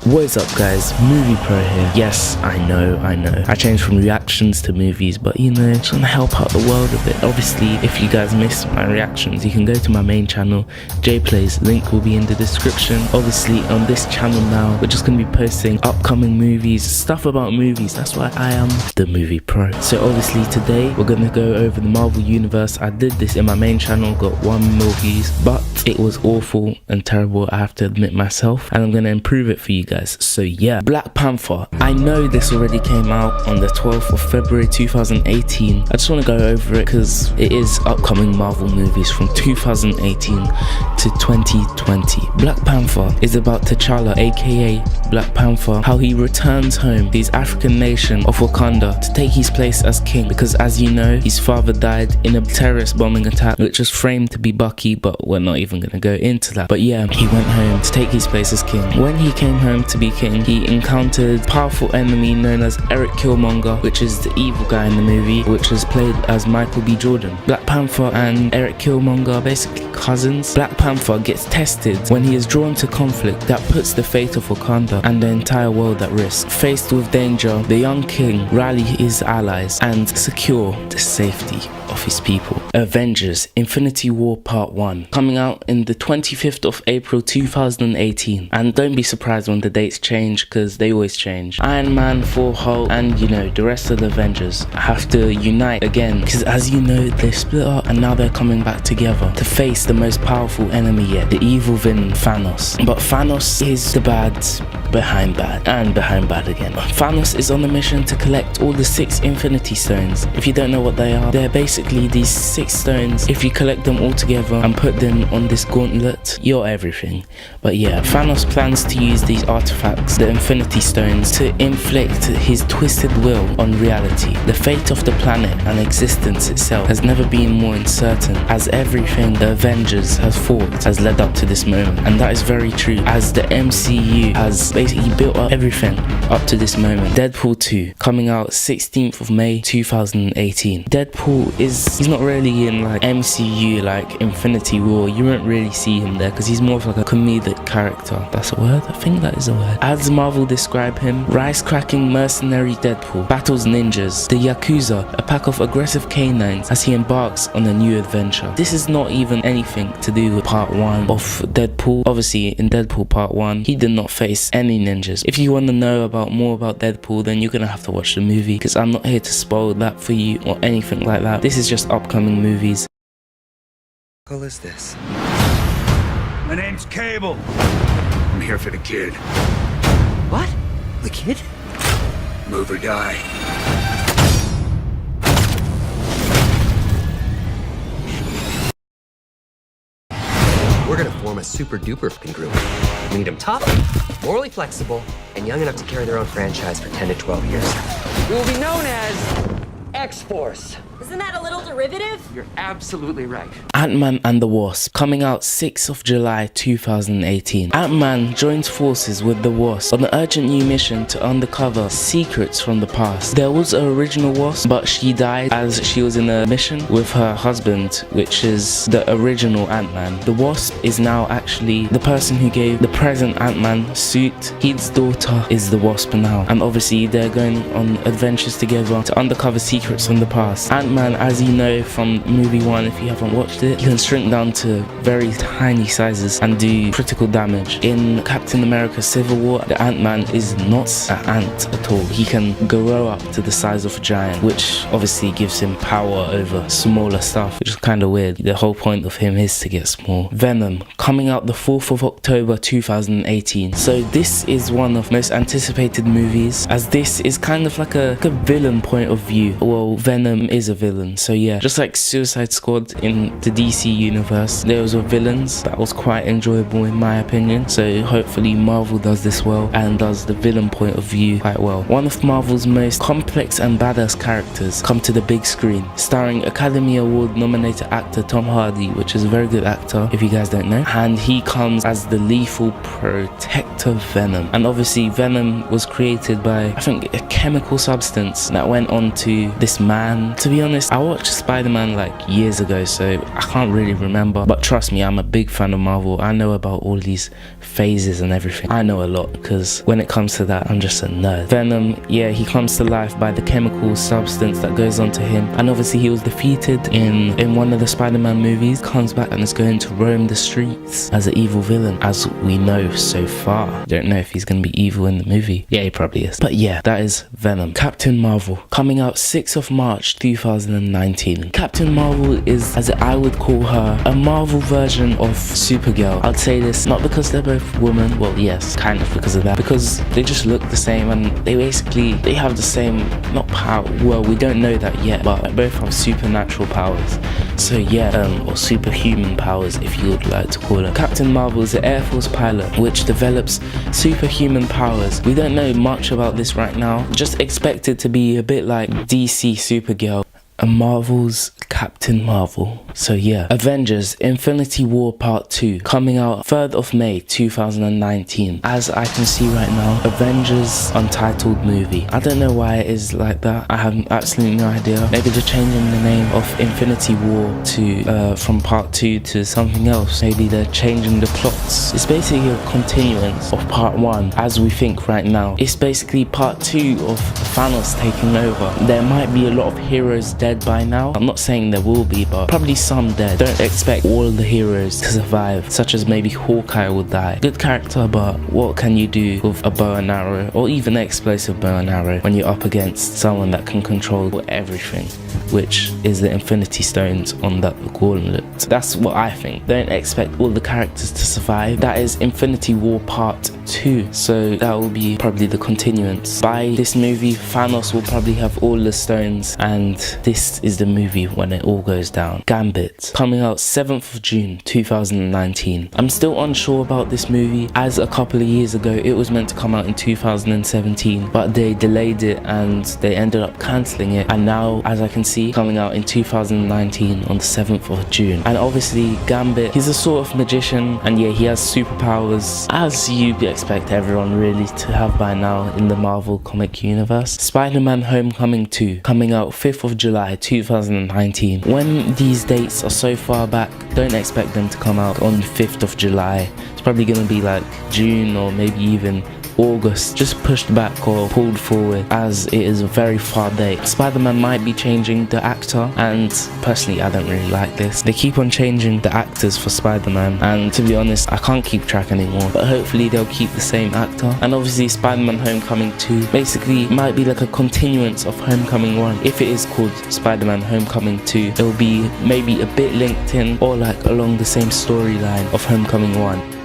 What is up guys, Movie Pro here. Yes, I know, I changed from reactions to movies, but you know, just want to help out the world a bit. Obviously, if you guys missed my reactions, you can go to my main channel, JPlays, link will be in the description. Obviously, on this channel now, we're just going to be posting upcoming movies, stuff about movies. That's why I am the Movie Pro. So obviously today, we're going to go over the Marvel Universe. I did this in my main channel, got 1 million views, but it was awful and terrible, I have to admit myself, and I'm going to improve it for you guys. So yeah, Black Panther. I know this already came out on the 12th of February 2018. I just want to go over it because it is upcoming Marvel movies from 2018 to 2020. Black Panther is about T'Challa, aka Black Panther, how he returns home to his African nation of Wakanda to take his place as king, because as you know, his father died in a terrorist bombing attack which was framed to be Bucky, but we're not even going to go into that. But yeah, he went home to take his place as king. When he came home to be king, he encountered a powerful enemy known as Eric Killmonger, which is the evil guy in the movie, which was played as Michael B. Jordan. Black Panther and Eric Killmonger are basically cousins. Black Panther gets tested when he is drawn to conflict that puts the fate of Wakanda and the entire world at risk. Faced with danger, the young king rallies his allies and secure the safety of his people. Avengers Infinity War Part 1, coming out in the 25th of April 2018, and don't be surprised when the dates change because they always change. Iron Man, Thor, Hulk, and you know, the rest of the Avengers have to unite again because as you know, they split up and now they're coming back together to face the most powerful enemy yet, the evil villain Thanos. But Thanos is the bad behind bad and behind bad again. Thanos is on a mission to collect all the 6 Infinity Stones. If you don't know what they are, they're basically these 6 stones. If you collect them all together and put them on this gauntlet, you're everything. But yeah, Thanos plans to use these artifacts, the Infinity Stones, to inflict his twisted will on reality. The fate of the planet and existence itself has never been more uncertain, as everything the Avengers has fought has led up to this moment. And that is very true, as the MCU has basically built up everything up to this moment. Deadpool 2, coming out 16th of May 2018. Deadpool he's not really in like MCU like Infinity War. You won't really see him there because he's more of like a comedic character. That's a word? I think that is a word. As Marvel describe him, rice-cracking mercenary Deadpool battles ninjas, the Yakuza, a pack of aggressive canines, as he embarks on a new adventure. This is not even anything to do with part 1 of Deadpool. Obviously in Deadpool part 1, he did not face any ninjas. If you want to know more about Deadpool, then you're gonna have to watch the movie because I'm not here to spoil that for you or anything like that. This is just upcoming movies. Who is this? My name's Cable. I'm here for the kid. What? The kid? Move or die. We're gonna form a super duper congruent. We need them tough, morally flexible, and young enough to carry their own franchise for 10 to 12 years. We will be known as X-Force. Isn't that a little derivative? You're absolutely right. Ant-Man and the Wasp, coming out 6th of July 2018. Ant-Man joins forces with the Wasp on an urgent new mission to uncover secrets from the past. There was an original Wasp, but she died as she was in a mission with her husband, which is the original Ant-Man. The Wasp is now actually the person who gave the present Ant-Man suit. His daughter is the Wasp now, and obviously they're going on adventures together to uncover secrets from the past. Ant-Man, as you know from movie 1, if you haven't watched it, he can shrink down to very tiny sizes and do critical damage. In Captain America Civil War, the Ant-Man is not an ant at all. He can grow up to the size of a giant, which obviously gives him power over smaller stuff, which is kind of weird. The whole point of him is to get small. Venom, coming out the 4th of October 2018. So this is one of most anticipated movies, as this is kind of like a villain point of view. Well, Venom is a villain, so yeah, just like Suicide Squad in the DC universe, those were villains. That was quite enjoyable in my opinion, so hopefully Marvel does this well and does the villain point of view quite well. One of Marvel's most complex and badass characters come to the big screen, starring Academy Award nominated actor Tom Hardy, which is a very good actor if you guys don't know, and he comes as the lethal protector Venom. And obviously Venom was created by, I think, a chemical substance that went on to this man. To be honest, I watched Spider-Man like years ago, so I can't really remember. But trust me, I'm a big fan of Marvel. I know about all these phases and everything. I know a lot, because when it comes to that, I'm just a nerd. Venom, yeah, he comes to life by the chemical substance that goes onto him, and obviously he was defeated in one of the Spider-Man movies. Comes back and is going to roam the streets as an evil villain, as we know so far. Don't know if he's going to be evil in the movie. Yeah, he probably is. But yeah, that is Venom. Captain Marvel, coming out 6th of March 2019. Captain Marvel is, as I would call her, a Marvel version of Supergirl. I'd say this not because they're both women, well yes, kind of because of that, because they just look the same, and they have the same, not power, well we don't know that yet, but they both have supernatural powers. So yeah, or superhuman powers if you would like to call it. Captain Marvel is an Air Force pilot which develops superhuman powers. We don't know much about this right now, just expect it to be a bit like DC Supergirl and Marvel's Captain Marvel. So yeah, Avengers Infinity War Part 2, coming out 3rd of May 2019. As I can see right now, Avengers Untitled Movie. I don't know why it is like that. I have absolutely no idea. Maybe they're changing the name of Infinity War to from Part 2 to something else. Maybe they're changing the plots. It's basically a continuance of Part 1 as we think right now. It's basically Part 2 of Thanos taking over. There might be a lot of heroes dead by now. I'm not saying there will be, but probably some dead. Don't expect all the heroes to survive, such as maybe Hawkeye will die. Good character, but what can you do with a bow and arrow, or even an explosive bow and arrow, when you're up against someone that can control everything, which is the Infinity Stones on that gauntlet. That's what I think. Don't expect all the characters to survive. That is Infinity War Part 2, so that will be probably the continuance. By this movie, Thanos will probably have all the stones, and this is the movie when it all goes down. Gambit, coming out 7th of June 2019. I'm still unsure about this movie, as a couple of years ago it was meant to come out in 2017, but they delayed it and they ended up cancelling it, and now as I can see, coming out in 2019 on the 7th of June. And obviously Gambit, he's a sort of magician, and yeah, he has superpowers, as you'd expect everyone really to have by now in the Marvel comic universe. Spider-Man Homecoming 2, coming out 5th of July 2019. When these dates are so far back, don't expect them to come out on 5th of July. It's probably going to be like June or maybe even August, just pushed back or pulled forward, as it is a very far date. Spider-Man might be changing the actor, and personally I don't really like this. They keep on changing the actors for Spider-Man, and to be honest I can't keep track anymore, but hopefully they'll keep the same actor. And obviously Spider-Man Homecoming 2 basically might be like a continuance of Homecoming 1. If it is called Spider-Man Homecoming 2, it will be maybe a bit linked in, or like along the same storyline of Homecoming 1.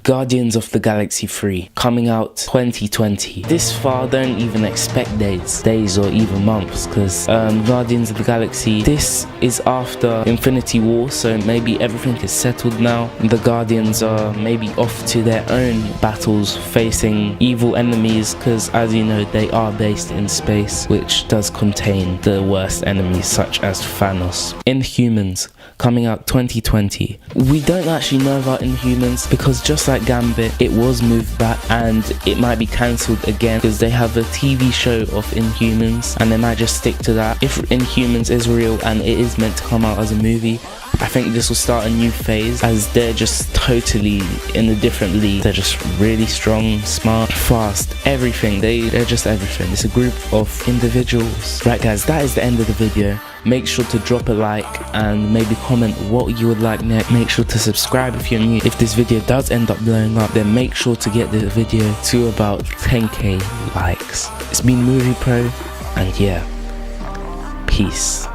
Guardians of the Galaxy 3, coming out 2020. This far, don't even expect days or even months, because Guardians of the Galaxy, this is after Infinity War, so maybe everything is settled now. The Guardians are maybe off to their own battles, facing evil enemies, because as you know, they are based in space, which does contain the worst enemies such as Thanos. Inhumans, coming out 2020. We don't actually know about Inhumans, because just like Gambit, it was moved back and it might be cancelled again, because they have a TV show of Inhumans and they might just stick to that. If Inhumans is real and it is meant to come out as a movie, I think this will start a new phase, as they're just totally in a different league. They're just really strong, smart, fast, everything. They're just everything. It's a group of individuals. Right guys, that is the end of the video. Make sure to drop a like and maybe comment what you would like next. Make sure to subscribe if you're new. If this video does end up blowing up, then make sure to get the video to about 10k likes. It's been Movie Pro, and yeah, peace.